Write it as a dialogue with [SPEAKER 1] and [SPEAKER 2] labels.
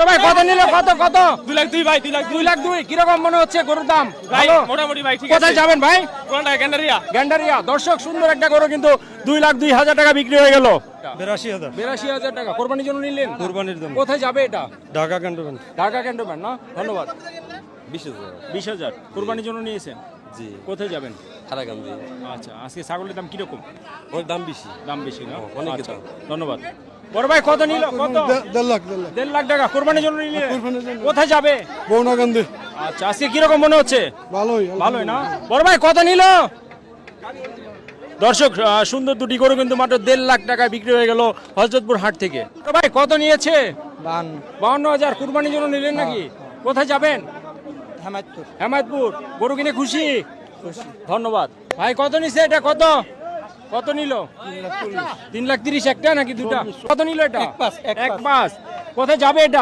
[SPEAKER 1] বড় ভাই কত নিল, কত কত?
[SPEAKER 2] 2 লাখ 2 ভাই, 2 লাখ
[SPEAKER 1] 2 লাখ 2। কিরকম মনে হচ্ছে গরুর দাম?
[SPEAKER 2] ভাই
[SPEAKER 1] ভালো?
[SPEAKER 2] মোটামুটি ভাই ঠিক আছে।
[SPEAKER 1] কোথায় যাবেন ভাই?
[SPEAKER 2] কোনটা গ্যান্ডারিয়া?
[SPEAKER 1] গ্যান্ডারিয়া। দর্শক সুন্দর একটা গরু কিন্তু 2,02,000 টাকা বিক্রি হয়ে গেল।
[SPEAKER 3] 82,000
[SPEAKER 1] 82,000 টাকা কোরবানির জন্য নিলেন?
[SPEAKER 3] কুরবানির জন্য।
[SPEAKER 1] কোথায় যাবে এটা?
[SPEAKER 3] ঢাকা ক্যান্টনমেন্ট।
[SPEAKER 1] ঢাকা ক্যান্টনমেন্ট না? ধন্যবাদ।
[SPEAKER 3] 20,000
[SPEAKER 1] 20,000 কোরবানির জন্য নিয়েছেন?
[SPEAKER 3] জি।
[SPEAKER 1] কোথায় যাবেন?
[SPEAKER 3] খারাগান্দি।
[SPEAKER 1] আচ্ছা, আজকে ছাগলের দাম কিরকম?
[SPEAKER 3] ওর দাম বেশি।
[SPEAKER 1] দাম বেশি না?
[SPEAKER 3] অনেক
[SPEAKER 1] আচ্ছা,
[SPEAKER 3] দাম।
[SPEAKER 1] ধন্যবাদ। বড় ভাই কত নিল, কত?
[SPEAKER 4] 1.5 লাখ
[SPEAKER 1] 1.5 লাখ টাকা কোরবানির জন্য নিলেন?
[SPEAKER 4] কোরবানির জন্য।
[SPEAKER 1] কোথায় যাবে?
[SPEAKER 4] বৌনাকান্দি।
[SPEAKER 1] আচ্ছা, আজকে কিরকম মনে হচ্ছে?
[SPEAKER 4] ভালোই
[SPEAKER 1] ভালোই না? বড় ভাই কত নিল? দর্শক সুন্দর দুটি গরু কিন্তু মাত্র 1.5 লাখ টাকায় বিক্রি হয়ে গেল হযরতপুর হাট থেকে। বড় ভাই কত নিয়েছে? 52,000 কুরবানির জন্য নিলেন নাকি? কোথায় যাবেন? হেমায়তপুর। গরু কিনে খুশি? ধন্যবাদ। ভাই কত নিছে এটা, কত কত নিল? 3,30,000 একটা নাকি দুটা? কত নিল এটা? এক পাঁচ। কোথায় যাবে এটা?